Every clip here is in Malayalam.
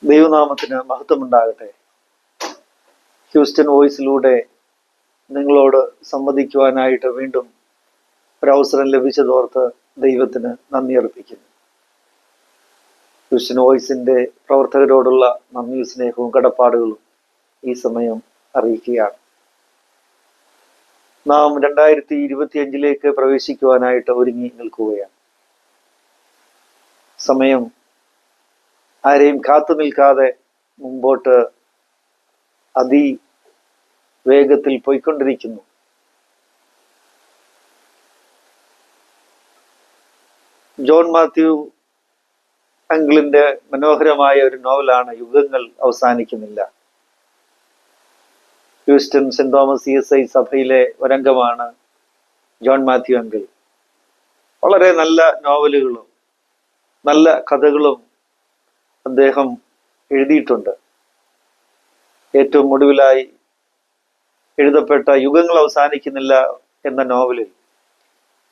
ദൈവനാമത്തിന് മഹത്വമുണ്ടാകട്ടെ. ഹ്യൂസ്റ്റൺ വോയിസിലൂടെ നിങ്ങളോട് സംവദിക്കുവാനായിട്ട് വീണ്ടും ഒരവസരം ലഭിച്ചതോർത്ത് ദൈവത്തിന് നന്ദി അർപ്പിക്കുന്നു. ഹ്യൂസ്റ്റൺ വോയിസിന്റെ പ്രവർത്തകരോടുള്ള നന്ദിയും സ്നേഹവും കടപ്പാടുകളും ഈ സമയം അറിയിക്കുകയാണ്. നാം 2025 പ്രവേശിക്കുവാനായിട്ട് ഒരുങ്ങി നിൽക്കുകയാണ്. സമയം ആരെയും കാത്തു നിൽക്കാതെ മുമ്പോട്ട് അതിവേഗത്തിൽ പോയിക്കൊണ്ടിരിക്കുന്നു. ജോൺ മാത്യു അങ്കിളിന്റെ മനോഹരമായ ഒരു നോവലാണ് യുഗങ്ങൾ അവസാനിക്കുന്നില്ല. ഹ്യൂസ്റ്റൺ സെന്റ് തോമസ് CSI സഭയിലെ ഒരംഗമാണ് ജോൺ മാത്യു അങ്കിൾ. വളരെ നല്ല നോവലുകളും നല്ല കഥകളും അദ്ദേഹം എഴുതിയിട്ടുണ്ട്. ഏറ്റവും ഒടുവിലായി എഴുതപ്പെട്ട യുഗങ്ങൾ അവസാനിക്കുന്നില്ല എന്ന നോവലിൽ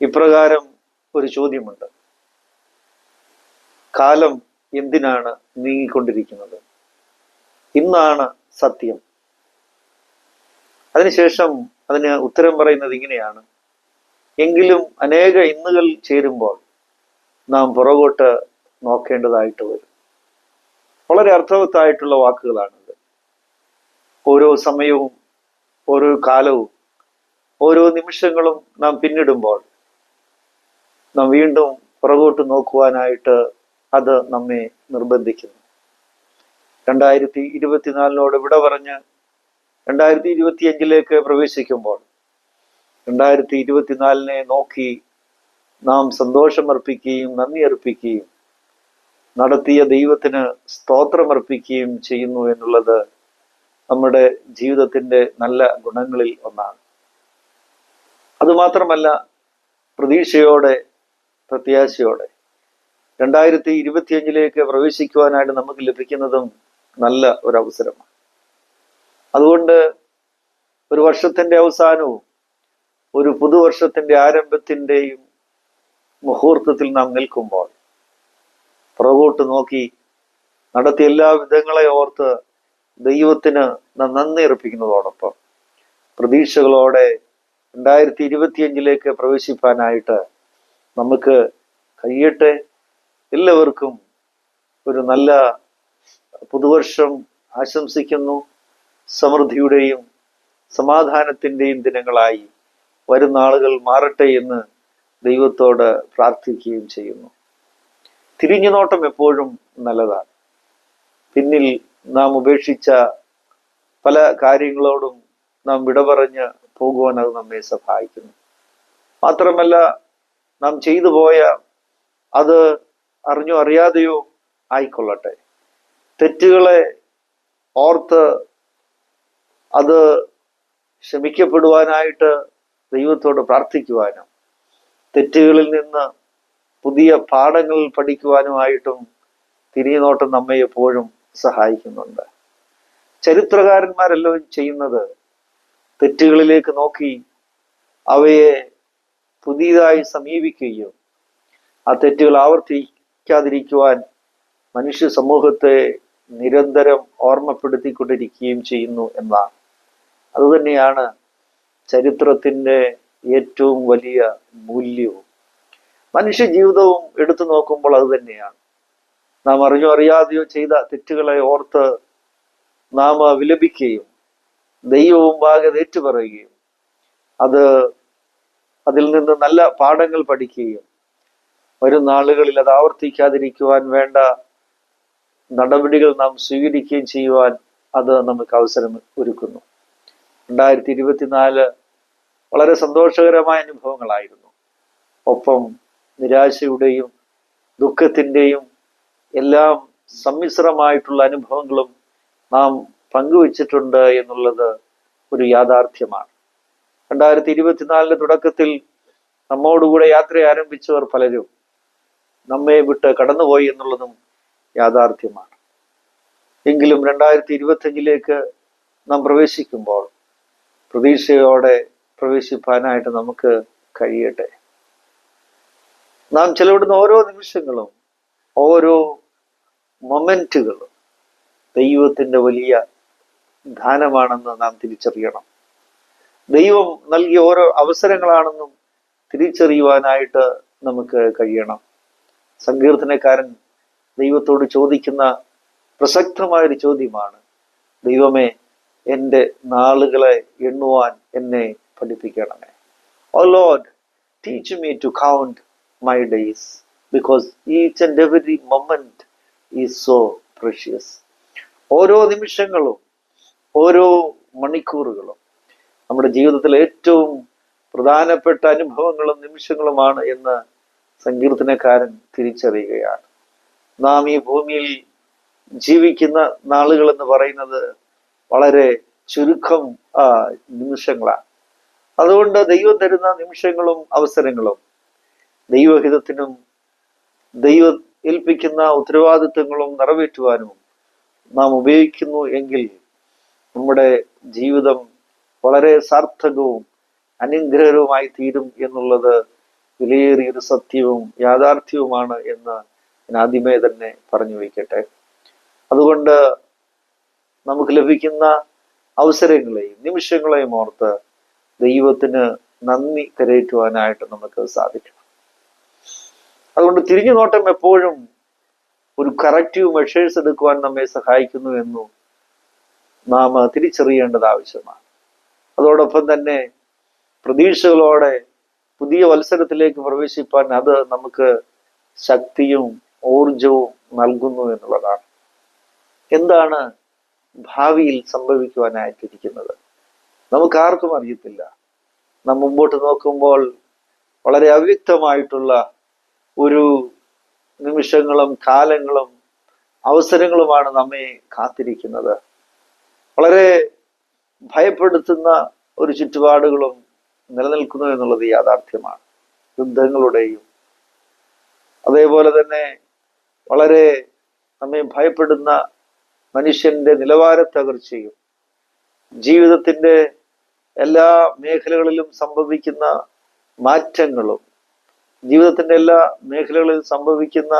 ഇപ്രകാരം ഒരു ചോദ്യമുണ്ട്: കാലം എന്തിനാണ് നീങ്ങിക്കൊണ്ടിരിക്കുന്നത്? ഇന്നാണ് സത്യം. അതിനുശേഷം അതിന് ഉത്തരം പറയുന്നത് ഇങ്ങനെയാണ്: എങ്കിലും അനേക ഇന്നുകൾ ചേരുമ്പോൾ നാം പുറകോട്ട് നോക്കേണ്ടതായിട്ട് വരും. വളരെ അർത്ഥവത്തായിട്ടുള്ള വാക്കുകളാണിത്. ഓരോ സമയവും ഓരോ കാലവും ഓരോ നിമിഷങ്ങളും നാം പിന്നിടുമ്പോൾ നാം വീണ്ടും പുറകോട്ട് നോക്കുവാനായിട്ട് അത് നമ്മെ നിർബന്ധിക്കുന്നു. 2024 വിട പറഞ്ഞ് 2025 പ്രവേശിക്കുമ്പോൾ 2024 നോക്കി നാം സന്തോഷമർപ്പിക്കുകയും നന്ദി അർപ്പിക്കുകയും നടത്തിയ ദൈവത്തിന് സ്തോത്രമർപ്പിക്കുകയും ചെയ്യുന്നു എന്നുള്ളത് നമ്മുടെ ജീവിതത്തിന്റെ നല്ല ഗുണങ്ങളിൽ ഒന്നാണ്. അതുമാത്രമല്ല, പ്രതീക്ഷയോടെ പ്രത്യാശയോടെ 2025 പ്രവേശിക്കുവാനായിട്ട് നമുക്ക് ലഭിക്കുന്നതും നല്ല ഒരു അവസരമാണ്. അതുകൊണ്ട് ഒരു വർഷത്തിന്റെ അവസാനവും ഒരു പുതുവർഷത്തിന്റെ ആരംഭത്തിന്റെയും മുഹൂർത്തത്തിൽ നാം നിൽക്കുമ്പോൾ പുറകോട്ട് നോക്കി നടത്തിയ എല്ലാ വിധങ്ങളെ ഓർത്ത് ദൈവത്തിന് നാം നന്ദി അർപ്പിക്കുന്നതോടൊപ്പം പ്രതീക്ഷകളോടെ 2025 പ്രവേശിപ്പാനായിട്ട് നമുക്ക് കഴിയട്ടെ. എല്ലാവർക്കും ഒരു നല്ല പുതുവർഷം ആശംസിക്കുന്നു. സമൃദ്ധിയുടെയും സമാധാനത്തിൻ്റെയും ദിനങ്ങളായി വരുന്ന ആളുകൾ മാറട്ടെ എന്ന് ദൈവത്തോട് പ്രാർത്ഥിക്കുകയും ചെയ്യുന്നു. തിരിഞ്ഞു നോട്ടം എപ്പോഴും നല്ലതാണ്. പിന്നിൽ നാം ഉപേക്ഷിച്ച പല കാര്യങ്ങളോടും നാം വിട പറഞ്ഞ് പോകുവാൻ അത് നമ്മെ സഹായിക്കുന്നു. മാത്രമല്ല, നാം ചെയ്തു പോയ അത് അറിഞ്ഞോ അറിയാതെയോ ആയിക്കൊള്ളട്ടെ, തെറ്റുകളെ ഓർത്ത് അത് ക്ഷമിക്കപ്പെടുവാനായിട്ട് ദൈവത്തോട് പ്രാർത്ഥിക്കുവാനും തെറ്റുകളിൽ നിന്ന് പുതിയ പാഠങ്ങൾ പഠിക്കുവാനുമായിട്ടും തിരിഞ്ഞു നോട്ടം നമ്മെ എപ്പോഴും സഹായിക്കുന്നുണ്ട്. ചരിത്രകാരന്മാരെല്ലാം ചെയ്യുന്നത് തെറ്റുകളിലേക്ക് നോക്കി അവയെ പുതിയതായി സമീപിക്കുകയും ആ തെറ്റുകൾ ആവർത്തിക്കാതിരിക്കുവാൻ മനുഷ്യ സമൂഹത്തെ നിരന്തരം ഓർമ്മപ്പെടുത്തിക്കൊണ്ടിരിക്കുകയും ചെയ്യുന്നു എന്നാണ്. അതുതന്നെയാണ് ചരിത്രത്തിൻ്റെ ഏറ്റവും വലിയ മൂല്യവും. മനുഷ്യ ജീവിതവും എടുത്തു നോക്കുമ്പോൾ അത് തന്നെയാണ്. നാം അറിഞ്ഞോ അറിയാതെയോ ചെയ്ത തെറ്റുകളെ ഓർത്ത് നാം വിലപിക്കുകയും ദൈവമുമ്പാകെ ഏറ്റുപറയുകയും അതിൽ നിന്ന് നല്ല പാഠങ്ങൾ പഠിക്കുകയും വരും നാളുകളിൽ അത് ആവർത്തിക്കാതിരിക്കുവാൻ വേണ്ട നടപടികൾ നാം സ്വീകരിക്കുകയും ചെയ്യുവാൻ അത് നമുക്ക് അവസരം ഒരുക്കുന്നു. 2024 വളരെ സന്തോഷകരമായ അനുഭവങ്ങളായിരുന്നു. ഒപ്പം നിരാശയുടെയും ദുഃഖത്തിൻ്റെയും എല്ലാം സമ്മിശ്രമായിട്ടുള്ള അനുഭവങ്ങളും നാം പങ്കുവച്ചിട്ടുണ്ട് എന്നുള്ളത് ഒരു യാഥാർത്ഥ്യമാണ്. 2024 തുടക്കത്തിൽ നമ്മോടുകൂടെ യാത്ര ആരംഭിച്ചവർ പലരും നമ്മെ വിട്ട് കടന്നുപോയി എന്നുള്ളതും യാഥാർത്ഥ്യമാണ്. എങ്കിലും 2025 നാം പ്രവേശിക്കുമ്പോൾ പ്രതീക്ഷയോടെ പ്രവേശിപ്പാനായിട്ട് നമുക്ക് കഴിയട്ടെ. നാം ചെലവിടുന്ന ഓരോ നിമിഷങ്ങളും ഓരോ മൊമെന്റുകളും ദൈവത്തിൻ്റെ വലിയ ദാനമാണെന്ന് നാം തിരിച്ചറിയണം. ദൈവം നൽകിയ ഓരോ അവസരങ്ങളാണെന്നും തിരിച്ചറിയുവാനായിട്ട് നമുക്ക് കഴിയണം. സങ്കീർത്തനക്കാരൻ ദൈവത്തോട് ചോദിക്കുന്ന പ്രസക്തമായൊരു ചോദ്യമാണ്, ദൈവമേ, എൻ്റെ നാളുകളെ എണ്ണുവാൻ എന്നെ പഠിപ്പിക്കണമേ. ഓ Lord, teach me to count my days because each and every moment is so precious. ഓരോ നിമിഷങ്ങളും ഓരോ മണിക്കൂറുകളും നമ്മുടെ ജീവിതത്തിലെ ഏറ്റവും പ്രധാനപ്പെട്ട അനുഭവങ്ങളും നിമിഷങ്ങളുമാണ് എന്ന് സങ്കീർത്തനക്കാരൻ തിരിച്ചറിയുകയാണ്. നാം ഈ ഭൂമിയിൽ ജീവിക്കുന്ന നാളുകൾ എന്ന് പറയുന്നത് വളരെ ചുരുക്കം നിമിഷങ്ങളാണ്. അതുകൊണ്ട് ദൈവം തരുന്ന നിമിഷങ്ങളും അവസരങ്ങളും ദൈവഹിതത്തിനും ദൈവം ഏൽപ്പിക്കുന്ന ഉത്തരവാദിത്വങ്ങളും നിറവേറ്റുവാനും നാം ഉപയോഗിക്കുന്നു എങ്കിൽ നമ്മുടെ ജീവിതം വളരെ സാർത്ഥകവും അനുഗ്രഹകരവുമായി തീരും എന്നുള്ളത് വിലയേറിയൊരു സത്യവും യാഥാർത്ഥ്യവുമാണ് എന്ന് ഞാൻ ആദ്യമേ തന്നെ പറഞ്ഞു വയ്ക്കട്ടെ. അതുകൊണ്ട് നമുക്ക് ലഭിക്കുന്ന അവസരങ്ങളെയും നിമിഷങ്ങളെയും ഓർത്ത് ദൈവത്തിന് നന്ദി കരയറ്റുവാനായിട്ട് നമുക്ക് സാധിക്കണം. അതുകൊണ്ട് തിരിഞ്ഞു നോട്ടം എപ്പോഴും ഒരു കറക്റ്റീവ് മെഷേഴ്സ് എടുക്കുവാൻ നമ്മെ സഹായിക്കുന്നു എന്നും നാം തിരിച്ചറിയേണ്ടത് ആവശ്യമാണ്. അതോടൊപ്പം തന്നെ പ്രതീക്ഷകളോടെ പുതിയ വത്സരത്തിലേക്ക് പ്രവേശിപ്പാൻ അത് നമുക്ക് ശക്തിയും ഊർജവും നൽകുന്നു എന്നുള്ളതാണ്. എന്താണ് ഭാവിയിൽ സംഭവിക്കുവാനായിട്ടിരിക്കുന്നത് നമുക്ക് ആർക്കും അറിയത്തില്ല. നാം മുമ്പോട്ട് നോക്കുമ്പോൾ വളരെ അവ്യക്തമായിട്ടുള്ള ഒരു നിമിഷങ്ങളും കാലങ്ങളും അവസരങ്ങളുമാണ് നമ്മെ കാത്തിരിക്കുന്നത്. വളരെ ഭയപ്പെടുത്തുന്ന ഒരു ചുറ്റുപാടുകളും നിലനിൽക്കുന്നു എന്നുള്ളത് യാഥാർത്ഥ്യമാണ്. യുദ്ധങ്ങളുടെയും അതേപോലെ തന്നെ വളരെ നമ്മെ ഭയപ്പെടുന്ന മനുഷ്യന്റെ നിലവാര തകർച്ചയും ജീവിതത്തിൻ്റെ എല്ലാ മേഖലകളിലും സംഭവിക്കുന്ന മാറ്റങ്ങളും ജീവിതത്തിൻ്റെ എല്ലാ മേഖലകളിലും സംഭവിക്കുന്ന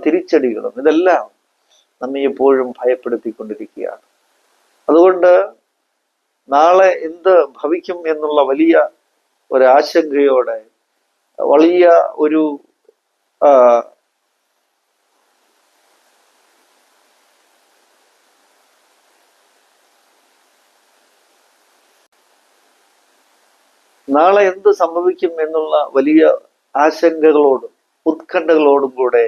തിരിച്ചടികളും ഇതെല്ലാം നമ്മെ എപ്പോഴും ഭയപ്പെടുത്തിക്കൊണ്ടിരിക്കുകയാണ്. അതുകൊണ്ട് നാളെ എന്ത് ഭവിക്കും എന്നുള്ള വലിയ ഒരാശങ്കയോടെ വലിയ ഒരു നാളെ എന്ത് സംഭവിക്കും എന്നുള്ള വലിയ ആശങ്കകളോടും ഉത്കണ്ഠകളോടും കൂടെ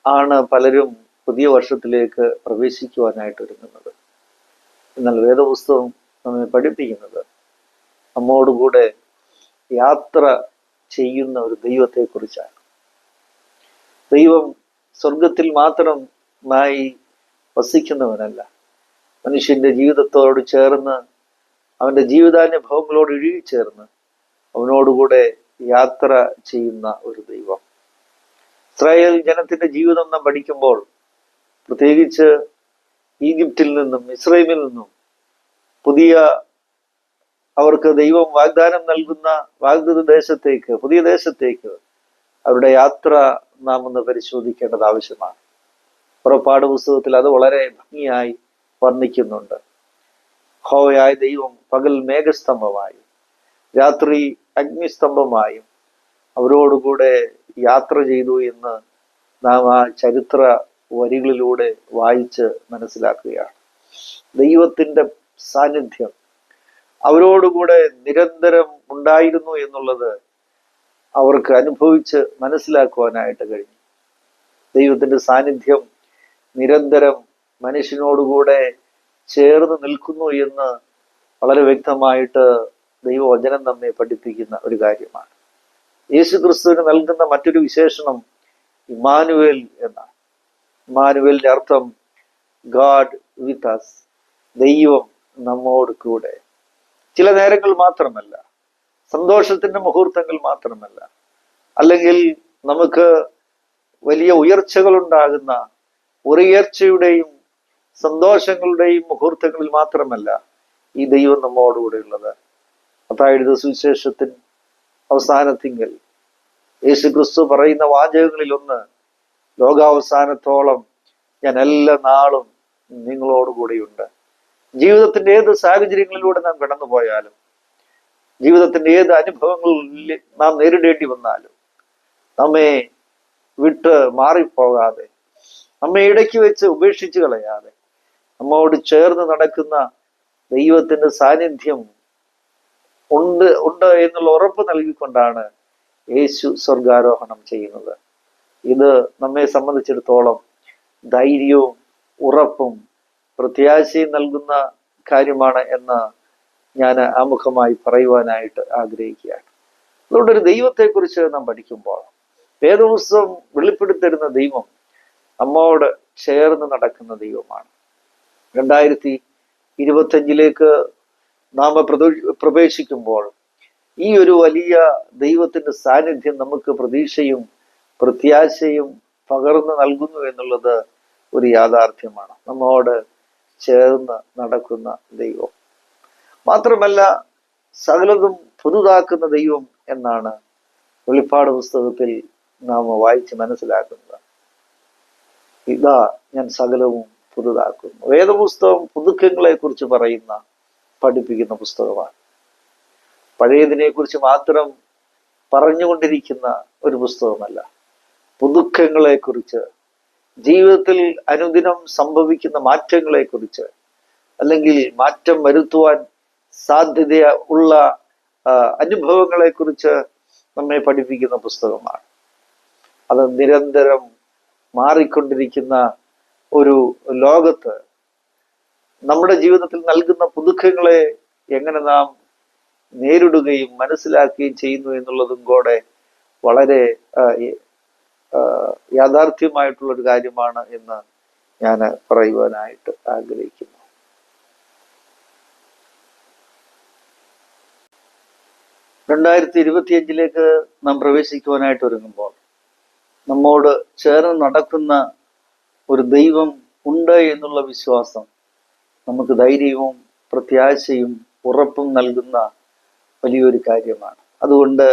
ആണ് പലരും പുതിയ വർഷത്തിലേക്ക് പ്രവേശിക്കുവാനായിട്ട് ഒരുങ്ങുന്നത്. എന്നാൽ വേദപുസ്തകം നമ്മെ പഠിപ്പിക്കുന്നത് നമ്മോടുകൂടെ യാത്ര ചെയ്യുന്ന ഒരു ദൈവത്തെക്കുറിച്ചാണ്. ദൈവം സ്വർഗത്തിൽ മാത്രമായി വസിക്കുന്നവനല്ല, മനുഷ്യന്റെ ജീവിതത്തോട് ചേർന്ന് അവന്റെ ജീവിതാനുഭവങ്ങളോട് ഇഴുകിച്ചേർന്ന് അവനോടുകൂടെ യാത്ര ചെയ്യുന്ന ഒരു ദൈവം. ഇസ്രായേൽ ജനത്തിന്റെ ജീവിതം നാം പഠിക്കുമ്പോൾ പ്രത്യേകിച്ച് ഈജിപ്തിൽ നിന്നും ഇസ്രയേലിൽ നിന്നും പുതിയ അവർക്ക് ദൈവം വാഗ്ദാനം നൽകുന്ന വാഗ്ദത്ത ദേശത്തേക്ക് പുതിയ ദേശത്തേക്ക് അവരുടെ യാത്ര നാം ഒന്ന് പരിശോധിക്കേണ്ടത് ആവശ്യമാണ്. പുറപ്പാട് പുസ്തകത്തിൽ അത് വളരെ ഭംഗിയായി വർണ്ണിക്കുന്നുണ്ട്. യഹോവയായ ദൈവം പകൽ മേഘസ്തംഭമായും രാത്രി അഗ്നിസ്തംഭമായും അവരോടുകൂടെ യാത്ര ചെയ്തു എന്ന് നാം ആ ചരിത്ര വരികളിലൂടെ വായിച്ച് മനസ്സിലാക്കുകയാണ്. ദൈവത്തിൻ്റെ സാന്നിധ്യം അവരോടുകൂടെ നിരന്തരം ഉണ്ടായിരുന്നു എന്നുള്ളത് അവർക്ക് അനുഭവിച്ച് മനസ്സിലാക്കുവാനായിട്ട് കഴിഞ്ഞു. ദൈവത്തിൻ്റെ സാന്നിധ്യം നിരന്തരം മനുഷ്യനോടുകൂടെ ചേർന്ന് നിൽക്കുന്നു എന്ന് വളരെ വ്യക്തമായിട്ട് ദൈവവചനം നമ്മെ പഠിപ്പിക്കുന്ന ഒരു കാര്യമാണ്. യേശു ക്രിസ്തുവിന് നൽകുന്ന മറ്റൊരു വിശേഷണം ഇമ്മാനുവേൽ എന്നാണ്. ഇമ്മാനുവേലിന്റെ അർത്ഥം ഗാഡ് വിത്ത് അസ്, ദൈവം നമ്മോട് കൂടെ. ചില നേരങ്ങൾ മാത്രമല്ല, സന്തോഷത്തിന്റെ മുഹൂർത്തങ്ങൾ മാത്രമല്ല, അല്ലെങ്കിൽ നമുക്ക് വലിയ ഉയർച്ചകൾ ഉണ്ടാകുന്ന ഉയർച്ചയുടെയും സന്തോഷങ്ങളുടെയും മുഹൂർത്തങ്ങളിൽ മാത്രമല്ല ഈ ദൈവം നമ്മോടുകൂടെ ഉള്ളത്. മത്തായിയുടെ സുവിശേഷത്തിൻ അവസാനത്തിങ്കൽ യേശു ക്രിസ്തു പറയുന്ന വാചകങ്ങളിൽ ഒന്ന്, ലോകാവസാനത്തോളം ഞാൻ എല്ലാ നാളും നിങ്ങളോടുകൂടിയുണ്ട്. ജീവിതത്തിന്റെ ഏത് സാഹചര്യങ്ങളിലൂടെ നാം കടന്നു പോയാലും, ജീവിതത്തിന്റെ ഏത് അനുഭവങ്ങളിൽ നാം നേരിടേണ്ടി വന്നാലും, നമ്മെ വിട്ട് മാറിപ്പോകാതെ, നമ്മെ ഇടയ്ക്ക് വെച്ച് ഉപേക്ഷിച്ച് കളയാതെ, നമ്മോട് ചേർന്ന് നടക്കുന്ന ദൈവത്തിന്റെ സാന്നിധ്യം ഉണ്ട് എന്നുള്ള ഉറപ്പ് നൽകിക്കൊണ്ടാണ് യേശു സ്വർഗാരോഹണം ചെയ്യുന്നത്. ഇത് നമ്മെ സംബന്ധിച്ചിടത്തോളം ധൈര്യവും ഉറപ്പും പ്രത്യാശയും നൽകുന്ന കാര്യമാണ് എന്ന് ഞാൻ ആമുഖമായി പറയുവാനായിട്ട് ആഗ്രഹിക്കുകയാണ്. അതുകൊണ്ട് ഒരു ദൈവത്തെക്കുറിച്ച് നാം പഠിക്കുമ്പോൾ, വേദപുസ്തകം വെളിപ്പെടുത്തരുന്ന ദൈവം നമ്മോട് ചേർന്ന് നടക്കുന്ന ദൈവമാണ്. 2025 നാം പ്രവേശിക്കുമ്പോൾ ഈ ഒരു വലിയ ദൈവത്തിന്റെ സാന്നിധ്യം നമുക്ക് പ്രതീക്ഷയും പ്രത്യാശയും പകർന്നു നൽകുന്നു എന്നുള്ളത് ഒരു യാഥാർത്ഥ്യമാണ്. നമ്മോട് ചേർന്ന് നടക്കുന്ന ദൈവം മാത്രമല്ല, സകലതും പുതുതാക്കുന്ന ദൈവം എന്നാണ് വെളിപ്പാട് പുസ്തകത്തിൽ നാം വായിച്ച് മനസ്സിലാക്കുന്നത്. ഇതാ ഞാൻ സകലവും പുതുതാക്കുന്നു. വേദപുസ്തകം പുതുക്കങ്ങളെ കുറിച്ച് പഠിപ്പിക്കുന്ന പുസ്തകമാണ്. പഴയതിനെ കുറിച്ച് മാത്രം പറഞ്ഞുകൊണ്ടിരിക്കുന്ന ഒരു പുസ്തകമല്ല. പുതുക്കങ്ങളെ കുറിച്ച്, ജീവിതത്തിൽ അനുദിനം സംഭവിക്കുന്ന മാറ്റങ്ങളെ കുറിച്ച്, അല്ലെങ്കിൽ മാറ്റം വരുത്തുവാൻ സാധ്യത ഉള്ള അനുഭവങ്ങളെ കുറിച്ച് നമ്മെ പഠിപ്പിക്കുന്ന പുസ്തകമാണ്. അത് നിരന്തരം മാറിക്കൊണ്ടിരിക്കുന്ന ഒരു ലോകത്ത് നമ്മുടെ ജീവിതത്തിൽ നൽകുന്ന പുതുക്കങ്ങളെ എങ്ങനെ നാം നേരിടുകയും മനസ്സിലാക്കുകയും ചെയ്യുന്നു എന്നുള്ളതും കൂടെ വളരെ യാഥാർത്ഥ്യമായിട്ടുള്ളൊരു കാര്യമാണ് എന്ന് ഞാൻ പറയുവാനായിട്ട് ആഗ്രഹിക്കുന്നു. രണ്ടായിരത്തി 2025 നാം പ്രവേശിക്കുവാനായിട്ട് ഒരുങ്ങുമ്പോൾ നമ്മോട് ചേർന്ന് നടക്കുന്ന ഒരു ദൈവം ഉണ്ട് എന്നുള്ള വിശ്വാസം നമുക്ക് ധൈര്യവും പ്രത്യാശയും ഉറപ്പും നൽകുന്ന വലിയൊരു കാര്യമാണ്. അതുകൊണ്ട്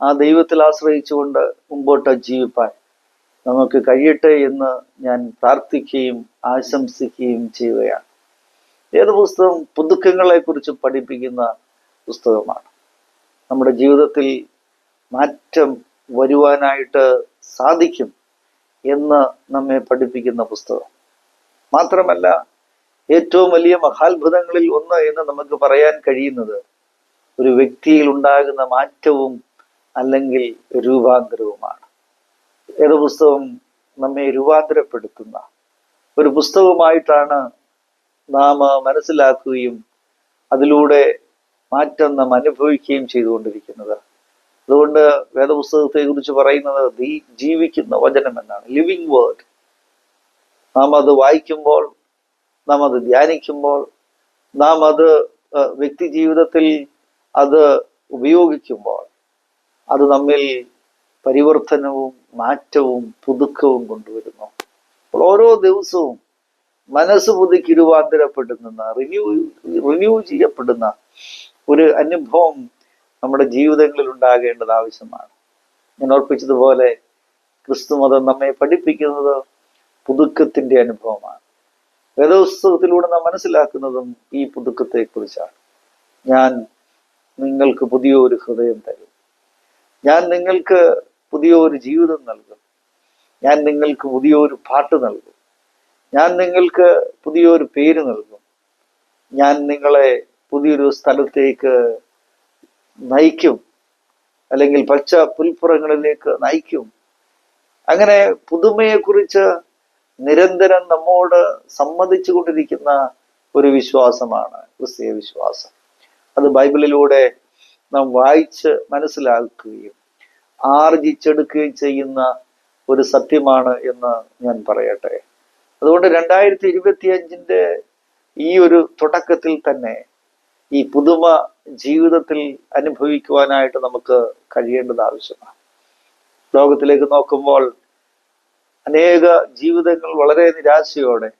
ആ ദൈവത്തിൽ ആശ്രയിച്ചുകൊണ്ട് മുമ്പോട്ട് ജീവിപ്പാൻ നമുക്ക് കഴിയട്ടെ എന്ന് ഞാൻ പ്രാർത്ഥിക്കുകയും ആശംസിക്കുകയും ചെയ്യുകയാണ്. വേദപുസ്തകം പുതുക്കങ്ങളെ കുറിച്ച് പഠിപ്പിക്കുന്ന പുസ്തകമാണ്. നമ്മുടെ ജീവിതത്തിൽ മാറ്റം വരുവാനായിട്ട് സാധിക്കും എന്ന് നമ്മെ പഠിപ്പിക്കുന്ന പുസ്തകം മാത്രമല്ല, ഏറ്റവും വലിയ മഹാത്ഭുതങ്ങളിൽ ഒന്ന് എന്ന് നമുക്ക് പറയാൻ കഴിയുന്നത് ഒരു വ്യക്തിയിൽ ഉണ്ടാകുന്ന മാറ്റവും അല്ലെങ്കിൽ രൂപാന്തരവുമാണ്. വേദപുസ്തകം നമ്മെ രൂപാന്തരപ്പെടുത്തുന്ന ഒരു പുസ്തകമായിട്ടാണ് നാം മനസ്സിലാക്കുകയും അതിലൂടെ മാറ്റം നാം അനുഭവിക്കുകയും ചെയ്തുകൊണ്ടിരിക്കുന്നത്. അതുകൊണ്ട് വേദപുസ്തകത്തെ കുറിച്ച് പറയുന്നത് ജീവിക്കുന്ന വചനം എന്നാണ്, ലിവിങ് വേർഡ്. നാം അത് വായിക്കുമ്പോൾ, നാം അത് ധ്യാനിക്കുമ്പോൾ, നാം അത് വ്യക്തി ജീവിതത്തിൽ അത് ഉപയോഗിക്കുമ്പോൾ അത് നമ്മിൽ പരിവർത്തനവും മാറ്റവും പുതുക്കവും കൊണ്ടുവരുന്നു. അപ്പോൾ ഓരോ ദിവസവും മനസ്സ് പുതുക്കി രൂപാന്തരപ്പെടുന്ന റിന്യൂ ചെയ്യപ്പെടുന്ന ഒരു അനുഭവം നമ്മുടെ ജീവിതങ്ങളിൽ ഉണ്ടാകേണ്ടത് ആവശ്യമാണ്. ഞാൻ ഓർപ്പിച്ചതുപോലെ ക്രിസ്തുമതം നമ്മെ പഠിപ്പിക്കുന്നത് പുതുക്കത്തിന്റെ അനുഭവമാണ്. വേദപുസ്തകത്തിലൂടെ നാം മനസ്സിലാക്കുന്നതും ഈ പുതുക്കത്തെ കുറിച്ചാണ്. ഞാൻ നിങ്ങൾക്ക് പുതിയൊരു ഹൃദയം തരും, ഞാൻ നിങ്ങൾക്ക് പുതിയൊരു ജീവിതം നൽകും, ഞാൻ നിങ്ങൾക്ക് പുതിയൊരു പാട്ട് നൽകും, ഞാൻ നിങ്ങൾക്ക് പുതിയൊരു പേര് നൽകും, ഞാൻ നിങ്ങളെ പുതിയൊരു സ്ഥലത്തേക്ക് നയിക്കും, അല്ലെങ്കിൽ പച്ച പുൽപ്പുറങ്ങളിലേക്ക് നയിക്കും. അങ്ങനെ പുതുമയെക്കുറിച്ച് നിരന്തരം നമ്മോട് സമ്മതിച്ചു കൊണ്ടിരിക്കുന്ന ഒരു വിശ്വാസമാണ് ക്രിസ്തീയ വിശ്വാസം. അത് ബൈബിളിലൂടെ നാം വായിച്ച് മനസ്സിലാക്കുകയും ആർജിച്ചെടുക്കുകയും ചെയ്യുന്ന ഒരു സത്യമാണ് എന്ന് ഞാൻ പറയട്ടെ. അതുകൊണ്ട് 2025 ഈ ഒരു തുടക്കത്തിൽ തന്നെ ഈ പുതുമ ജീവിതത്തിൽ അനുഭവിക്കുവാനായിട്ട് നമുക്ക് കഴിയേണ്ടത് ആവശ്യമാണ്. ലോകത്തിലേക്ക് നോക്കുമ്പോൾ അനേക ജീവിതങ്ങൾ വളരെ നിരാശയോടെ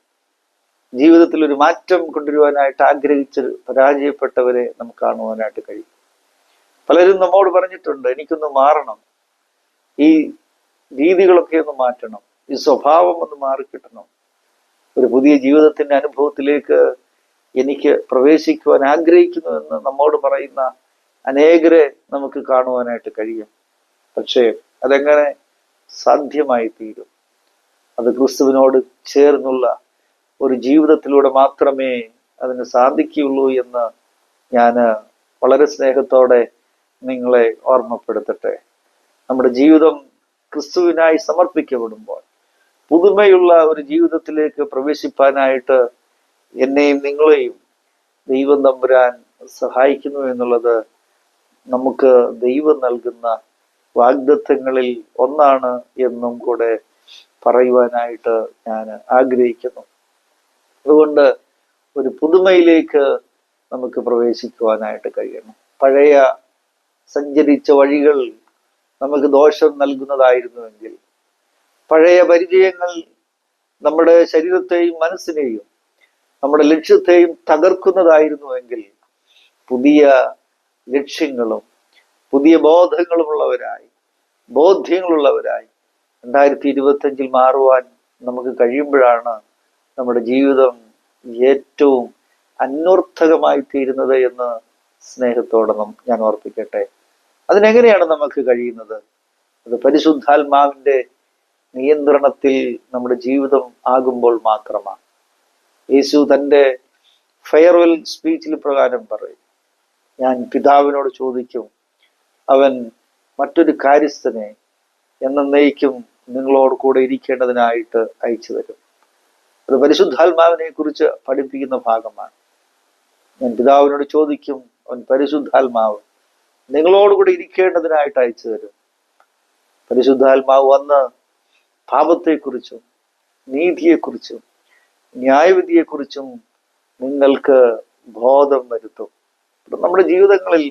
ജീവിതത്തിൽ ഒരു മാറ്റം കൊണ്ടുവരുവാനായിട്ട് ആഗ്രഹിച്ച് പരാജയപ്പെട്ടവരെ നമുക്ക് കാണുവാനായിട്ട് കഴിയും. പലരും നമ്മോട് പറഞ്ഞിട്ടുണ്ട്, എനിക്കൊന്ന് മാറണം, ഈ രീതികളൊക്കെ ഒന്ന് മാറ്റണം, ഈ സ്വഭാവം ഒന്ന് മാറിക്കിട്ടണം, ഒരു പുതിയ ജീവിതത്തിന്റെ അനുഭവത്തിലേക്ക് എനിക്ക് പ്രവേശിക്കുവാൻ ആഗ്രഹിക്കുന്നുവെന്ന് നമ്മോട് പറയുന്ന അനേകരെ നമുക്ക് കാണുവാനായിട്ട് കഴിയും. പക്ഷേ അതെങ്ങനെ സാധ്യമായി തീരും? അത് ക്രിസ്തുവിനോട് ചേർന്നുള്ള ഒരു ജീവിതത്തിലൂടെ മാത്രമേ അതിന് സാധിക്കുകയുള്ളൂ എന്ന് ഞാൻ വളരെ സ്നേഹത്തോടെ നിങ്ങളെ ഓർമ്മപ്പെടുത്തട്ടെ. നമ്മുടെ ജീവിതം ക്രിസ്തുവിനായി സമർപ്പിക്കപ്പെടുമ്പോൾ പുതുമയുള്ള ഒരു ജീവിതത്തിലേക്ക് പ്രവേശിപ്പാനായിട്ട് എന്നെയും നിങ്ങളെയും ദൈവം തമ്പുരാൻ സഹായിക്കുന്നു എന്നുള്ളത് നമുക്ക് ദൈവം നൽകുന്ന വാഗ്ദത്തങ്ങളിൽ ഒന്നാണ് എന്നും കൂടെ പറയുവാനായിട്ട് ഞാൻ ആഗ്രഹിക്കുന്നു. അതുകൊണ്ട് ഒരു പുതുമയിലേക്ക് നമുക്ക് പ്രവേശിക്കുവാനായിട്ട് കഴിയണം. പഴയ സഞ്ചരിച്ച വഴികൾ നമുക്ക് ദോഷം നൽകുന്നതായിരുന്നുവെങ്കിൽ, പഴയ പരിചയങ്ങൾ നമ്മുടെ ശരീരത്തെയും മനസ്സിനെയും നമ്മുടെ ലക്ഷ്യത്തെയും തകർക്കുന്നതായിരുന്നുവെങ്കിൽ, പുതിയ ലക്ഷ്യങ്ങളും പുതിയ ബോധ്യങ്ങളുള്ളവരായി 2025 മാറുവാൻ നമുക്ക് കഴിയുമ്പോഴാണ് നമ്മുടെ ജീവിതം ഏറ്റവും അന്വർത്ഥകമായി തീരുന്നത് എന്ന് സ്നേഹത്തോടെ ഞാൻ ഓർപ്പിക്കട്ടെ. അതിനെങ്ങനെയാണ് നമുക്ക് കഴിയുന്നത്? അത് പരിശുദ്ധാത്മാവിന്റെ നിയന്ത്രണത്തിൽ നമ്മുടെ ജീവിതം ആകുമ്പോൾ മാത്രമാണ്. യേശു തൻ്റെ ഫെയർവെൽ സ്പീച്ചിൽ പ്രകാരം പറയും, ഞാൻ പിതാവിനോട് ചോദിക്കും, അവൻ മറ്റൊരു കാര്യസ്ഥനെ എന്നേക്കും നിങ്ങളോട് കൂടെ ഇരിക്കേണ്ടതിനായിട്ട് അയച്ചു തരും. അത് പരിശുദ്ധാത്മാവിനെ കുറിച്ച് പഠിപ്പിക്കുന്ന ഭാഗമാണ്. ഞാൻ പിതാവിനോട് ചോദിക്കും, അവൻ പരിശുദ്ധാത്മാവ് നിങ്ങളോടുകൂടി ഇരിക്കേണ്ടതിനായിട്ട് അയച്ചു തരും. പരിശുദ്ധാത്മാവ് വന്ന് പാപത്തെക്കുറിച്ചും നീതിയെക്കുറിച്ചും ന്യായവിധിയെക്കുറിച്ചും നിങ്ങൾക്ക് ബോധം വരുത്തും. നമ്മുടെ ജീവിതങ്ങളിൽ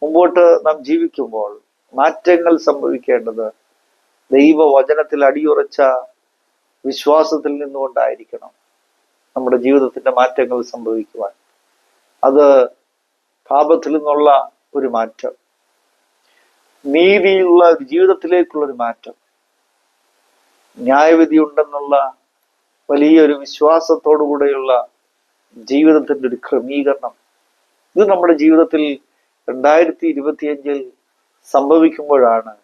മുമ്പോട്ട് നാം ജീവിക്കുമ്പോൾ മാറ്റങ്ങൾ സംഭവിക്കേണ്ടത് ദൈവവചനത്തിൽ അടിയുറച്ച വിശ്വാസത്തിൽ നിന്നുകൊണ്ടായിരിക്കണം. നമ്മുടെ ജീവിതത്തിന്റെ മാറ്റങ്ങൾ സംഭവിക്കുവാൻ അത് പാപത്തിൽ നിന്നുള്ള ഒരു മാറ്റം, നീതിയുള്ള ജീവിതത്തിലേക്കുള്ള ഒരു മാറ്റം, ന്യായവിധി ഉണ്ടെന്നുള്ള വലിയൊരു വിശ്വാസത്തോടുകൂടെയുള്ള ജീവിതത്തിന്റെ ഒരു ക്രമീകരണം, ഇത് നമ്മുടെ ജീവിതത്തിൽ 2025 സംഭവിക്കുമ്പോഴാണ്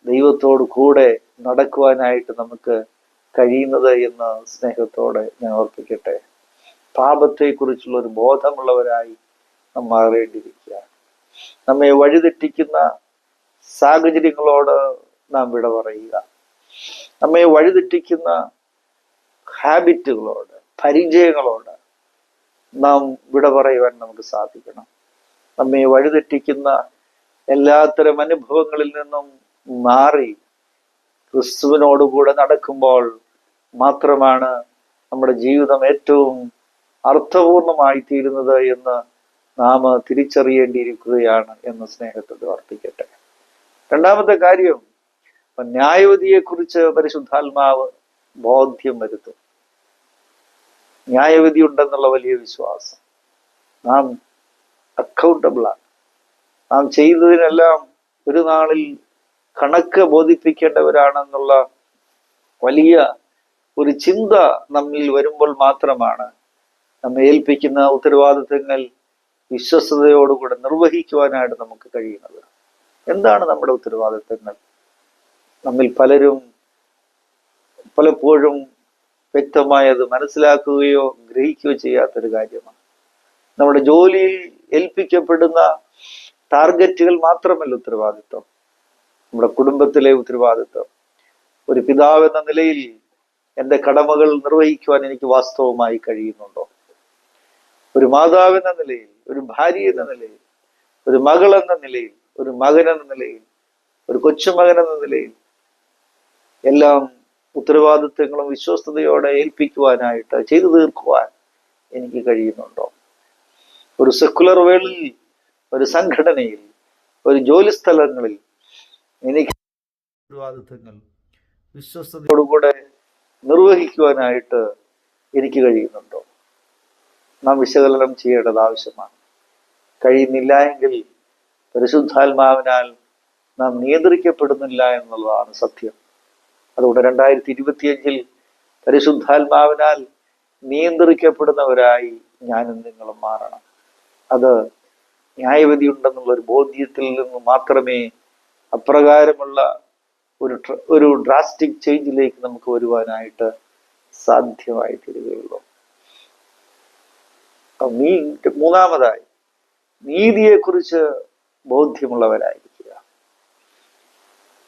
ദൈവത്തോട് കൂടെ നടക്കുവാനായിട്ട് നമുക്ക് കഴിയുന്നത് എന്ന് സ്നേഹത്തോടെ ഞാൻ ഓർപ്പിക്കട്ടെ. പാപത്തെക്കുറിച്ചുള്ള ഒരു ബോധമുള്ളവരായി നാം മാറേണ്ടിയിരിക്കുക. നമ്മെ വഴിതെറ്റിക്കുന്ന സാഹചര്യങ്ങളോട് നാം വിട പറയുക. നമ്മെ വഴിതെറ്റിക്കുന്ന ഹാബിറ്റുകളോട്, പരിചയങ്ങളോട് നാം വിട പറയുവാൻ നമുക്ക് സാധിക്കണം. നമ്മെ വഴിതെറ്റിക്കുന്ന എല്ലാത്തരം അനുഭവങ്ങളിൽ നിന്നും മാറി ക്രിസ്തുവിനോടുകൂടെ നടക്കുമ്പോൾ മാത്രമാണ് നമ്മുടെ ജീവിതം ഏറ്റവും അർത്ഥപൂർണമായി തീരുന്നത് എന്ന് നാം തിരിച്ചറിയേണ്ടിയിരിക്കുകയാണ് എന്ന് സ്നേഹത്തോട് ഓർപ്പിക്കട്ടെ. രണ്ടാമത്തെ കാര്യം, ന്യായവിധിയെക്കുറിച്ച് പരിശുദ്ധാത്മാവ് ബോധ്യം വരുത്തും. ന്യായവിധി ഉണ്ടെന്നുള്ള വലിയ വിശ്വാസം, നാം അക്കൗണ്ടബിളാണ്. നാം ചെയ്തതിനെല്ലാം ഒരു നാളിൽ കണക്ക് ബോധിപ്പിക്കേണ്ടവരാണെന്നുള്ള വലിയ ഒരു ചിന്ത നമ്മിൽ വരുമ്പോൾ മാത്രമാണ് നമ്മെ ഏൽപ്പിക്കുന്ന ഉത്തരവാദിത്തങ്ങൾ വിശ്വസ്തയോടുകൂടെ നിർവഹിക്കുവാനായിട്ട് നമുക്ക് കഴിയുന്നത്. എന്താണ് നമ്മുടെ ഉത്തരവാദിത്തങ്ങൾ? നമ്മിൽ പലരും പലപ്പോഴും വ്യക്തമായി അത് മനസ്സിലാക്കുകയോ ഗ്രഹിക്കുകയോ ചെയ്യാത്തൊരു കാര്യമാണ്. നമ്മുടെ ജോലിയിൽ ഏൽപ്പിക്കപ്പെടുന്ന ടാർഗറ്റുകൾ മാത്രമല്ല ഉത്തരവാദിത്വം, നമ്മുടെ കുടുംബത്തിലെ ഉത്തരവാദിത്വം. ഒരു പിതാവ് എന്ന നിലയിൽ എൻ്റെ കടമകൾ നിർവഹിക്കുവാൻ എനിക്ക് വാസ്തവമായി കഴിയുന്നുണ്ടോ? ഒരു മാതാവ് എന്ന നിലയിൽ, ഒരു ഭാര്യ എന്ന നിലയിൽ, ഒരു മകൾ എന്ന നിലയിൽ, ഒരു മകൻ എന്ന നിലയിൽ, ഒരു കൊച്ചുമകൻ എന്ന നിലയിൽ എല്ലാം ഉത്തരവാദിത്വങ്ങളും വിശ്വസ്തയോടെ ഏൽപ്പിക്കുവാനായിട്ട് ചെയ്തു തീർക്കുവാൻ എനിക്ക് കഴിയുന്നുണ്ടോ? ഒരു സെക്കുലർ വേൾഡിൽ, ഒരു സംഘടനയിൽ, ഒരു ജോലി സ്ഥലങ്ങളിൽ എനിക്ക് ഉത്തരവാദിത്വങ്ങൾ വിശ്വസ്തയോടുകൂടെ നിർവഹിക്കുവാനായിട്ട് എനിക്ക് കഴിയുന്നുണ്ടോ? നാം വിശകലനം ചെയ്യേണ്ടത് ആവശ്യമാണ്. കഴിയുന്നില്ല എങ്കിൽ പരിശുദ്ധാത്മാവിനാൽ നാം നിയന്ത്രിക്കപ്പെടുന്നില്ല എന്നുള്ളതാണ് സത്യം. അതുകൊണ്ട് 2025 പരിശുദ്ധാത്മാവിനാൽ നിയന്ത്രിക്കപ്പെടുന്നവരായി ഞാനും നിങ്ങളും മാറണം. അത് ന്യായവിധി ഉണ്ടെന്നുള്ള ഒരു ബോധ്യത്തിൽ നിന്ന് മാത്രമേ അപ്രകാരമുള്ള ഒരു ഡ്രാസ്റ്റിക് ചേഞ്ചിലേക്ക് നമുക്ക് വരുവാനായിട്ട് സാധ്യമായി തീരുകയുള്ളൂ. മൂന്നാമതായി, നീതിയെക്കുറിച്ച് ബോധ്യമുള്ളവരായിരിക്കുക.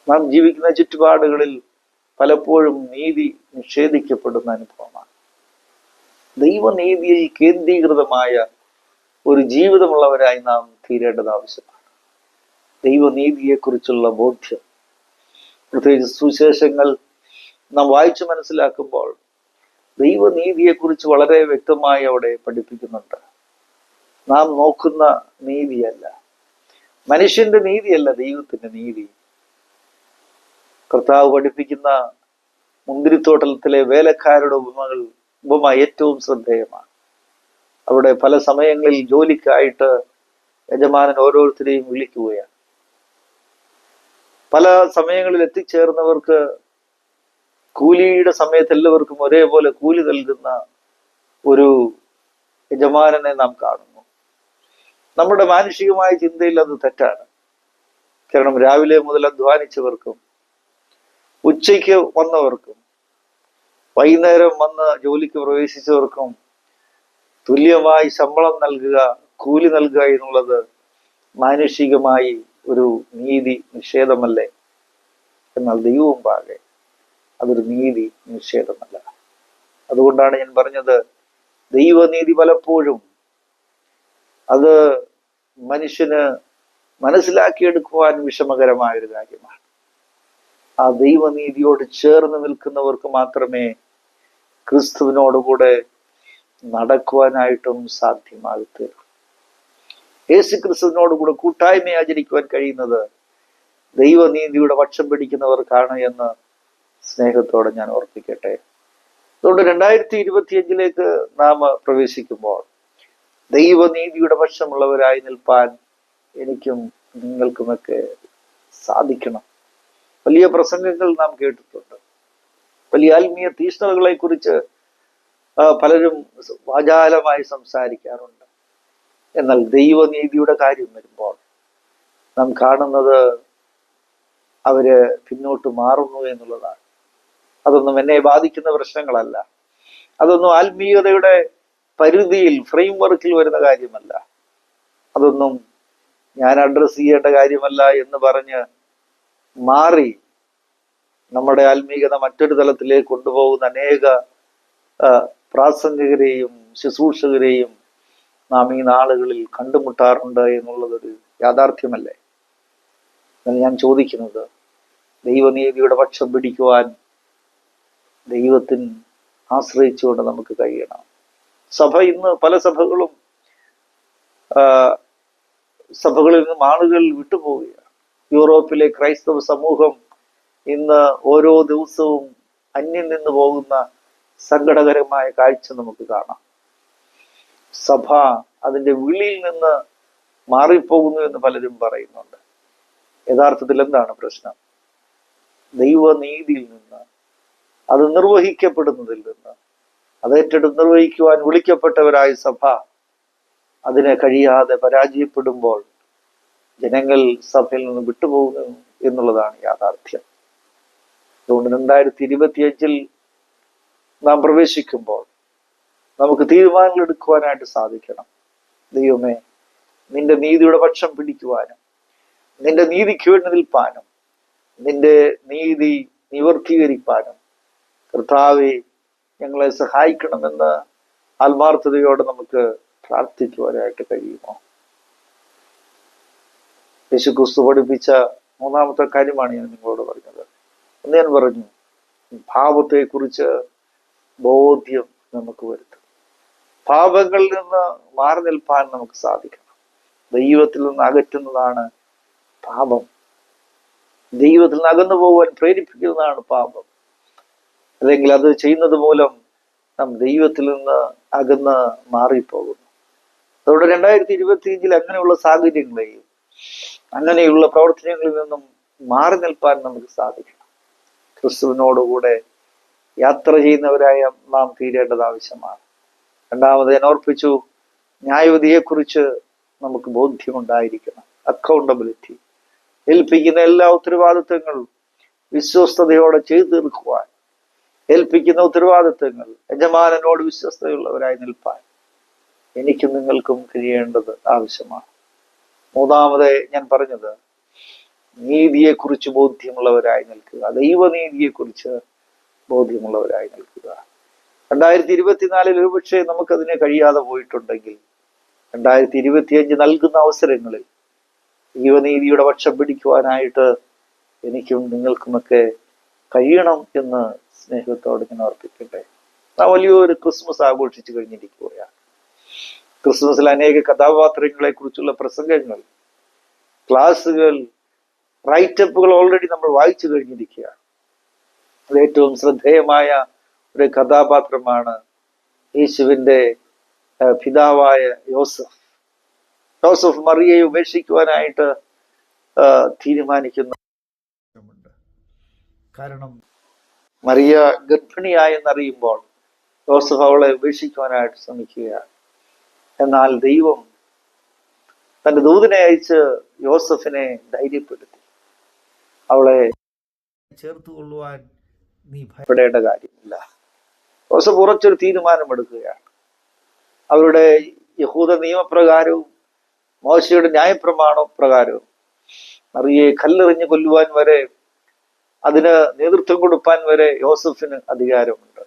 നാം ജീവിക്കുന്ന ചുറ്റുപാടുകളിൽ പലപ്പോഴും നീതി നിഷേധിക്കപ്പെടുന്ന അനുഭവമാണ്. ദൈവനീതിയിൽ കേന്ദ്രീകൃതമായ ഒരു ജീവിതമുള്ളവരായി നാം തീരേണ്ടത് ആവശ്യമാണ്. ദൈവനീതിയെക്കുറിച്ചുള്ള ബോധ്യം, പ്രത്യേകിച്ച് സുവിശേഷങ്ങൾ നാം വായിച്ചു മനസ്സിലാക്കുമ്പോൾ ദൈവനീതിയെക്കുറിച്ച് വളരെ വ്യക്തമായി അവിടെ പഠിപ്പിക്കുന്നുണ്ട്. നാം നോക്കുന്ന നീതിയല്ല, മനുഷ്യന്റെ നീതിയല്ല, ദൈവത്തിന്റെ നീതി. കർത്താവ് പഠിപ്പിക്കുന്ന മുന്തിരിത്തോട്ടത്തിലെ വേലക്കാരുടെ ഉപമ ഏറ്റവും ശ്രദ്ധേയമാണ്. അവിടെ പല സമയങ്ങളിൽ ജോലിക്കായിട്ട് യജമാനൻ ഓരോരുത്തരെയും വിളിക്കുകയാണ്. പല സമയങ്ങളിൽ എത്തിച്ചേർന്നവർക്ക് കൂലിയുടെ സമയത്ത് എല്ലാവർക്കും ഒരേപോലെ കൂലി നൽകുന്ന ഒരു യജമാനനെ നാം കാണുന്നു. നമ്മുടെ മാനുഷികമായ ചിന്തയിൽ അത് തെറ്റാണ്. കാരണം രാവിലെ മുതൽ അധ്വാനിച്ചവർക്കും ഉച്ചയ്ക്ക് വന്നവർക്കും വൈകുന്നേരം വന്ന് ജോലിക്ക് പ്രവേശിച്ചവർക്കും തുല്യമായി ശമ്പളം നൽകുക, കൂലി നൽകുക എന്നുള്ളത് മാനുഷികമായി ഒരു നീതി നിഷേധമല്ലേ? എന്നാൽ ദൈവവും പാകെ അതൊരു നീതി നിഷേധമല്ല. അതുകൊണ്ടാണ് ഞാൻ പറഞ്ഞത്, ദൈവനീതി പലപ്പോഴും അത് മനുഷ്യന് മനസ്സിലാക്കിയെടുക്കുവാൻ വിഷമകരമായൊരു കാര്യമാണ്. ആ ദൈവനീതിയോട് ചേർന്ന് നിൽക്കുന്നവർക്ക് മാത്രമേ ക്രിസ്തുവിനോടുകൂടെ നടക്കുവാനായിട്ടും സാധ്യമാകത്തുള്ളൂ. യേശു ക്രിസ്തുവിനോടുകൂടെ കൂട്ടായ്മ ആചരിക്കുവാൻ കഴിയുന്നത് ദൈവനീതിയുടെ പക്ഷം പിടിക്കുന്നവർക്കാണ് എന്ന് സ്നേഹത്തോടെ ഞാൻ ഓർപ്പിക്കട്ടെ. അതുകൊണ്ട് 2025 നാം പ്രവേശിക്കുമ്പോൾ ദൈവനീതിയുടെ പക്ഷമുള്ളവരായി നിൽപ്പാൻ എനിക്കും നിങ്ങൾക്കുമൊക്കെ സാധിക്കണം. വലിയ പ്രസംഗങ്ങൾ നാം കേട്ടിട്ടുണ്ട്. വലിയ ആത്മീയ തീഷ്ണതകളെ കുറിച്ച് പലരും വാചാലമായി സംസാരിക്കാറുണ്ട്. എന്നാൽ ദൈവനീതിയുടെ കാര്യം വരുമ്പോൾ നാം കാണുന്നത് അവര് പിന്നോട്ട് മാറുന്നു എന്നുള്ളതാണ്. അതൊന്നും എന്നെ ബാധിക്കുന്ന പ്രശ്നങ്ങളല്ല. അതൊന്നും ആത്മീയതയുടെ പരിധിയിൽ, ഫ്രെയിം വർക്കിൽ വരുന്ന കാര്യമല്ല. അതൊന്നും ഞാൻ അഡ്രസ് ചെയ്യേണ്ട കാര്യമല്ല എന്ന് പറഞ്ഞ് മാറി നമ്മുടെ ആത്മീയത മറ്റൊരു തലത്തിലേക്ക് കൊണ്ടുപോകുന്ന അനേക പ്രാസംഗികരെയും ശുശ്രൂഷകരെയും നാം ഈ നാളുകളിൽ കണ്ടുമുട്ടാറുണ്ട് എന്നുള്ളതൊരു യാഥാർത്ഥ്യമല്ലേ? എന്നാൽ ഞാൻ ചോദിക്കുന്നത്, ദൈവനീതിയുടെ പക്ഷം പിടിക്കുവാൻ ദൈവത്തിൽ ആശ്രയിച്ചുകൊണ്ട് നമുക്ക് കഴിയണം. സഭ ഇന്ന് പല സഭകളിൽ നിന്നും ആളുകൾ വിട്ടുപോവുകയാണ്. യൂറോപ്പിലെ ക്രൈസ്തവ സമൂഹം ഇന്ന് ഓരോ ദിവസവും അന്യം നിന്ന് പോകുന്ന സങ്കടകരമായ കാഴ്ച നമുക്ക് കാണാം. സഭ അതിൻ്റെ വിളിയിൽ നിന്ന് മാറിപ്പോകുന്നു എന്ന് പലരും പറയുന്നുണ്ട്. യഥാർത്ഥത്തിൽ എന്താണ് പ്രശ്നം? ദൈവനീതിയിൽ നിന്ന്, അത് നിർവഹിക്കപ്പെടുന്നതിൽ നിന്ന്, അത് ഏറ്റെടുത്ത് നിർവഹിക്കുവാൻ വിളിക്കപ്പെട്ടവരായ സഭ അതിനെ കഴിയാതെ പരാജയപ്പെടുമ്പോൾ ജനങ്ങൾ സഭയിൽ നിന്ന് വിട്ടുപോകുന്നു എന്നുള്ളതാണ് യാഥാർത്ഥ്യം. അതുകൊണ്ട് 2025 നാം പ്രവേശിക്കുമ്പോൾ നമുക്ക് തീരുമാനങ്ങൾ എടുക്കുവാനായിട്ട് സാധിക്കണം. ദൈവമേ, നിന്റെ നീതിയുടെ പക്ഷം പിടിക്കുവാനും നിന്റെ നീതിക്ക് വേണ്ടി നിൽപ്പാനും നിന്റെ നീതി നിവർത്തീകരിപ്പാനും കർത്താവെ ഞങ്ങളെ സഹായിക്കണമെന്ന് ആത്മാർത്ഥതയോടെ നമുക്ക് പ്രാർത്ഥിക്കുവാനായിട്ട് കഴിയുമോ? യേശുക്രിസ്തു പഠിപ്പിച്ച മൂന്നാമത്തെ കാര്യമാണ് ഞാൻ നിങ്ങളോട് പറഞ്ഞത്. എന്ന് ഞാൻ പറഞ്ഞു, പാപത്തെക്കുറിച്ച് ബോധ്യം നമുക്ക് വരുത്തും. പാപങ്ങളിൽ നിന്ന് മാറി നിൽപ്പാൻ നമുക്ക് സാധിക്കണം. ദൈവത്തിൽ നിന്ന് അകറ്റുന്നതാണ് പാപം. ദൈവത്തിൽ നിന്ന് അകന്നു പോകാൻ പ്രേരിപ്പിക്കുന്നതാണ് പാപം. അല്ലെങ്കിൽ അത് ചെയ്യുന്നത് മൂലം നാം ദൈവത്തിൽ നിന്ന് അകന്ന് മാറിപ്പോകുന്നു. അതുകൊണ്ട് 2025 അങ്ങനെയുള്ള സാഹചര്യങ്ങളെയും അങ്ങനെയുള്ള പ്രവർത്തനങ്ങളിൽ നിന്നും മാറി നിൽപ്പാൻ നമുക്ക് സാധിക്കണം. ക്രിസ്തുവിനോടുകൂടെ യാത്ര ചെയ്യുന്നവരായ നാം തീരേണ്ടത് ആവശ്യമാണ്. രണ്ടാമത് ഞാൻ ഓർപ്പിച്ചു, ന്യായവിധിയെക്കുറിച്ച് നമുക്ക് ബോധ്യമുണ്ടായിരിക്കണം. അക്കൗണ്ടബിലിറ്റി, ഏൽപ്പിക്കുന്ന എല്ലാ ഉത്തരവാദിത്വങ്ങളും വിശ്വസ്തയോടെ ചെയ്തു തീർക്കുവാൻ, ഏൽപ്പിക്കുന്ന ഉത്തരവാദിത്വങ്ങൾ യജമാനനോട് വിശ്വസ്തയുള്ളവരായി നിൽപ്പാൻ എനിക്കും നിങ്ങൾക്കും കഴിയേണ്ടത് ആവശ്യമാണ്. മൂന്നാമത് ഞാൻ പറഞ്ഞത്, നീതിയെക്കുറിച്ച് ബോധ്യമുള്ളവരായി നിൽക്കുക, ദൈവനീതിയെക്കുറിച്ച് ബോധ്യമുള്ളവരായി നിൽക്കുക. 2024 ഒരുപക്ഷെ നമുക്കതിനെ കഴിയാതെ പോയിട്ടുണ്ടെങ്കിൽ 2025 നൽകുന്ന അവസരങ്ങളിൽ ദൈവനീതിയുടെ പക്ഷം പിടിക്കുവാനായിട്ട് എനിക്കും നിങ്ങൾക്കുമൊക്കെ കഴിയണം എന്ന് സ്നേഹത്തോട് ഞാൻ ഓർപ്പിക്കട്ടെ. നാം വലിയൊരു ക്രിസ്മസ് ആഘോഷിച്ചു കഴിഞ്ഞിരിക്കുകയാണ്. ക്രിസ്മസിൽ അനേക കഥാപാത്രങ്ങളെ കുറിച്ചുള്ള പ്രസംഗങ്ങൾ, ക്ലാസ്സുകൾ, റൈറ്റപ്പുകൾ ഓൾറെഡി നമ്മൾ വായിച്ചു കഴിഞ്ഞിരിക്കുകയാണ്. അത് ഏറ്റവും ശ്രദ്ധേയമായ ഒരു കഥാപാത്രമാണ് യേശുവിൻ്റെ പിതാവായ യോസഫ്. യോസഫ് മറിയയെ ഉപേക്ഷിക്കുവാനായിട്ട് തീരുമാനിക്കുന്നു. കാരണം മറിയ ഗർഭിണിയായെന്നറിയുമ്പോൾ യോസഫ് അവളെ ഉപേക്ഷിക്കുവാനായിട്ട് ശ്രമിക്കുകയാണ്. എന്നാൽ ദൈവം തന്റെ ദൂതനെ അയച്ച് യോസഫിനെ ധൈര്യപ്പെടുത്തി. അവളെ ചേർത്തുകൊള്ളുവാൻ നീ ഭയപ്പെടേണ്ട കാര്യമില്ല. യോസഫ് ഉറച്ചൊരു തീരുമാനമെടുക്കുകയാണ്. അവരുടെ യഹൂദ നിയമപ്രകാരവും മോശയുടെ ന്യായപ്രമാണപ്രകാരവും മറിയയെ കല്ലെറിഞ്ഞ് കൊല്ലുവാൻ വരെ, അതിന് നേതൃത്വം കൊടുപ്പാൻ വരെ യോസഫിന് അധികാരമുണ്ട്.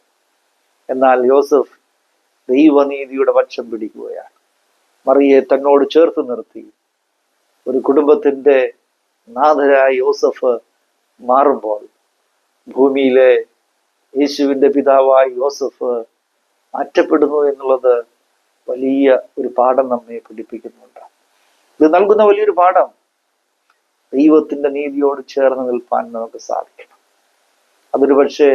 എന്നാൽ യോസഫ് ദൈവനീതിയുടെ പക്ഷം പിടിക്കുകയാണ്. മറിയയെ തന്നോട് ചേർത്ത് നിർത്തി. ഒരു കുടുംബത്തിന്റെ നാഥരായ യോസഫ് മാറുമ്പോൾ ഭൂമിയിലെ യേശുവിൻ്റെ പിതാവായ യോസഫ് മാറ്റപ്പെടുന്നു എന്നുള്ളത് വലിയ ഒരു പാഠം നമ്മെ പഠിപ്പിക്കുന്നുണ്ട്. ഇത് നൽകുന്ന വലിയൊരു പാഠം, ദൈവത്തിന്റെ നീതിയോട് ചേർന്ന് നിൽപ്പാൻ നമുക്ക് സാധിക്കണം. അതൊരു പക്ഷേ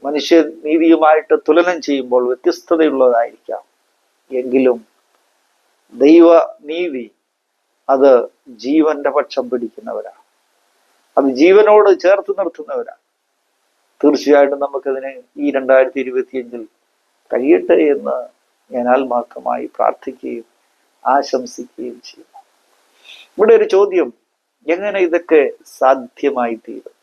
മനുഷ്യ നീതിയുമായിട്ട് തുലനം ചെയ്യുമ്പോൾ വ്യത്യസ്തതയുള്ളതായിരിക്കാം. എങ്കിലും ദൈവ നീതി അത് ജീവന്റെ പക്ഷം പിടിക്കുന്നവരാണ്, അത് ജീവനോട് ചേർത്ത് നിർത്തുന്നവരാണ്. തീർച്ചയായിട്ടും നമുക്കതിനെ ഈ 2025 കഴിയട്ടെ എന്ന് ഞാൻ ആത്മാർത്ഥമായി പ്രാർത്ഥിക്കുകയും ആശംസിക്കുകയും ചെയ്യുന്നു. ഇവിടെ ഒരു ചോദ്യം, എങ്ങനെ ഇതൊക്കെ സാധ്യമായി തീരും?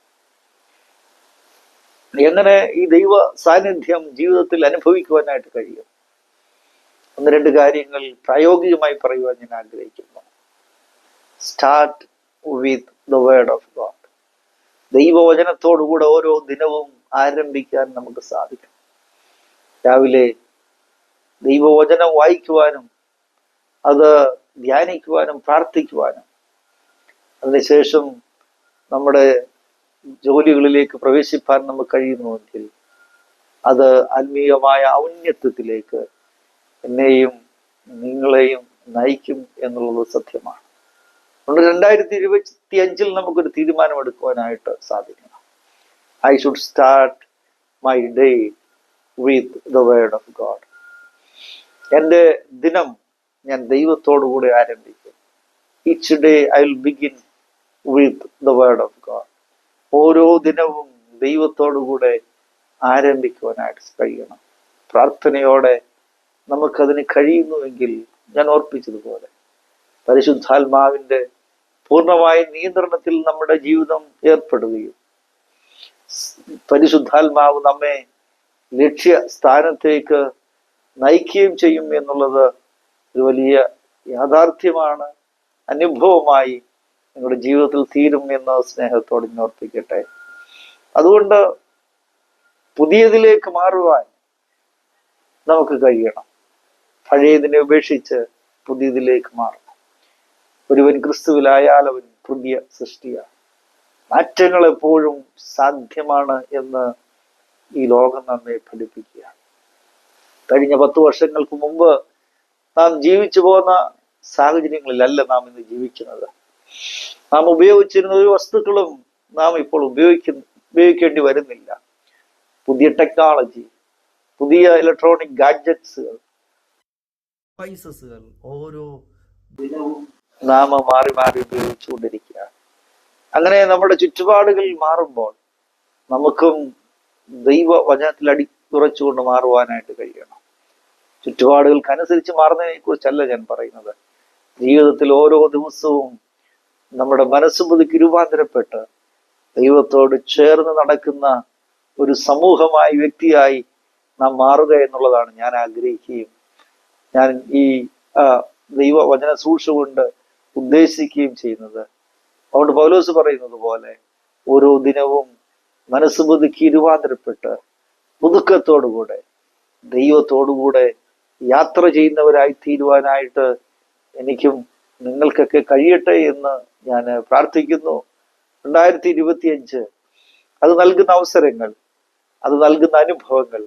എങ്ങനെ ഈ ദൈവ സാന്നിധ്യം ജീവിതത്തിൽ അനുഭവിക്കുവാനായിട്ട് കഴിയും? 1-2 കാര്യങ്ങൾ പ്രായോഗികമായി പറയുവാൻ ഞാൻ ആഗ്രഹിക്കുന്നു. Start with the word of God. ദൈവവചനത്തോടുകൂടെ ഓരോ ദിനവും ആരംഭിക്കാൻ നമുക്ക് സാധിക്കും. രാവിലെ ദൈവവചനം വായിക്കുവാനും അത് ധ്യാനിക്കുവാനും പ്രാർത്ഥിക്കുവാനും, അതിനുശേഷം നമ്മുടെ ജോലികളിലേക്ക് പ്രവേശിപ്പാൻ നമുക്ക് കഴിയുന്നുവെങ്കിൽ അത് ആത്മീയമായ ഔന്നത്യത്തിലേക്ക് എന്നെയും നിങ്ങളെയും നയിക്കും എന്നുള്ളത് സത്യമാണ്. അതുകൊണ്ട് 2025 നമുക്കൊരു തീരുമാനമെടുക്കുവാനായിട്ട് സാധിക്കണം. I should start my day with the word of God. എൻ്റെ ദിനം ഞാൻ ദൈവത്തോടു കൂടെ ആരംഭിക്കും. Each day I will begin with the word of God. ഓരോ ദിനവും ദൈവത്തോടു കൂടെ ആരംഭിക്കുവാനായിട്ട് കഴിയണം. പ്രാർത്ഥനയോടെ നമുക്കതിന് കഴിയുന്നുവെങ്കിൽ, ഞാൻ ഓർപ്പിച്ചതുപോലെ പരിശുദ്ധാത്മാവിൻ്റെ പൂർണ്ണമായ നിയന്ത്രണത്തിൽ നമ്മുടെ ജീവിതം ഏർപ്പെടുകയും പരിശുദ്ധാത്മാവ് നമ്മെ ലക്ഷ്യ സ്ഥാനത്തേക്ക് നയിക്കുകയും ചെയ്യും എന്നുള്ളത് ഒരു വലിയ യാഥാർത്ഥ്യമാണ്, അനുഭവമായി നിങ്ങളുടെ ജീവിതത്തിൽ തീരും എന്ന് സ്നേഹത്തോടെ ഞാൻ ഓർപ്പിക്കട്ടെ. അതുകൊണ്ട് പുതിയതിലേക്ക് മാറുവാൻ നമുക്ക് കഴിയണം. പഴയതിനെ ഉപേക്ഷിച്ച് പുതിയതിലേക്ക് മാറണം. ഒരുവൻ ക്രിസ്തുവിലായാൽ അവൻ പുതിയ സൃഷ്ടിയാണ്. മാറ്റങ്ങൾ എപ്പോഴും സാധ്യമാണ് എന്ന് ഈ ലോകം നമ്മെ പഠിപ്പിക്കുക. കഴിഞ്ഞ 10 വർഷങ്ങൾക്ക് മുമ്പ് നാം ജീവിച്ചു പോകുന്ന സാഹചര്യങ്ങളിലല്ല നാം ഇന്ന് ജീവിക്കുന്നത്. നാം ഉപയോഗിച്ചിരുന്ന ഒരു വസ്തുക്കളും നാം ഇപ്പോൾ ഉപയോഗിക്കേണ്ടി വരുന്നില്ല. പുതിയ ടെക്നോളജി, പുതിയ ഇലക്ട്രോണിക് ഗാഡ്ജറ്റ്സുകൾ, ഡിവൈസസുകൾ ഓരോ ദിനവും നാം മാറി മാറി ഉപയോഗിച്ചുകൊണ്ടിരിക്കുകയാണ്. അങ്ങനെ നമ്മുടെ ചുറ്റുപാടുകൾ മാറുമ്പോൾ നമുക്കും ദൈവ വചനത്തിൽ അടിയുറച്ചുകൊണ്ട് മാറുവാനായിട്ട് കഴിയണം. ചുറ്റുപാടുകൾക്കനുസരിച്ച് മാറുന്നതിനെ കുറിച്ചല്ല ഞാൻ പറയുന്നത്. ജീവിതത്തിൽ ഓരോ ദിവസവും നമ്മുടെ മനസ്സുബുദ്ധിക്ക് രൂപാന്തരപ്പെട്ട് ദൈവത്തോട് ചേർന്ന് നടക്കുന്ന ഒരു സമൂഹമായി, വ്യക്തിയായി നാം മാറുക എന്നുള്ളതാണ് ഞാൻ ആഗ്രഹിക്കുകയും ഞാൻ ഈ ദൈവവചന സൂക്ഷ കൊണ്ട് ഉദ്ദേശിക്കുകയും ചെയ്യുന്നത്. അതുകൊണ്ട് പൗലോസ് പറയുന്നത് പോലെ ഓരോ ദിനവും മനസ്സുബുദ്ധിക്ക് രൂപാന്തരപ്പെട്ട് പുതുക്കത്തോടുകൂടെ ദൈവത്തോടുകൂടെ യാത്ര ചെയ്യുന്നവരായി തീരുവാനായിട്ട് എനിക്കും നിങ്ങൾക്കൊക്കെ കഴിയട്ടെ എന്ന് ഞാൻ പ്രാർത്ഥിക്കുന്നു. 2025 അത് നൽകുന്ന അവസരങ്ങൾ, അത് നൽകുന്ന അനുഭവങ്ങൾ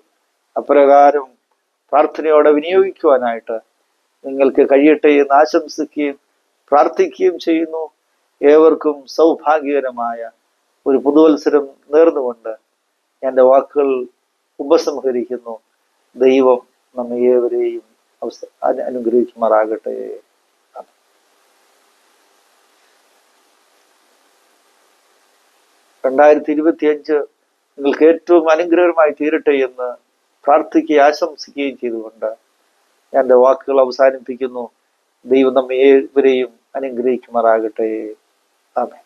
അപ്രകാരം പ്രാർത്ഥനയോടെ വിനിയോഗിക്കുവാനായിട്ട് നിങ്ങൾക്ക് കഴിയട്ടെ എന്ന് ആശംസിക്കുകയും പ്രാർത്ഥിക്കുകയും ചെയ്യുന്നു. ഏവർക്കും സൗഭാഗ്യകരമായ ഒരു പുതുവത്സരം നേർന്നുകൊണ്ട് എൻ്റെ വാക്കുകൾ ഉപസംഹരിക്കുന്നു. ദൈവം നമ്മെ ഏവരെയും അനുഗ്രഹിക്കുമാറാകട്ടെ. 2025 നിങ്ങൾക്ക് ഏറ്റവും അനുഗ്രഹമായി തീരട്ടെ എന്ന് പ്രാർത്ഥിക്കുകയും ആശംസിക്കുകയും ചെയ്തുകൊണ്ട് ഞാൻ എൻ്റെ വാക്കുകൾ അവസാനിപ്പിക്കുന്നു. ദൈവം നമ്മെ ഏവരെയും അനുഗ്രഹിക്കുമാറാകട്ടെ. ആമേൻ.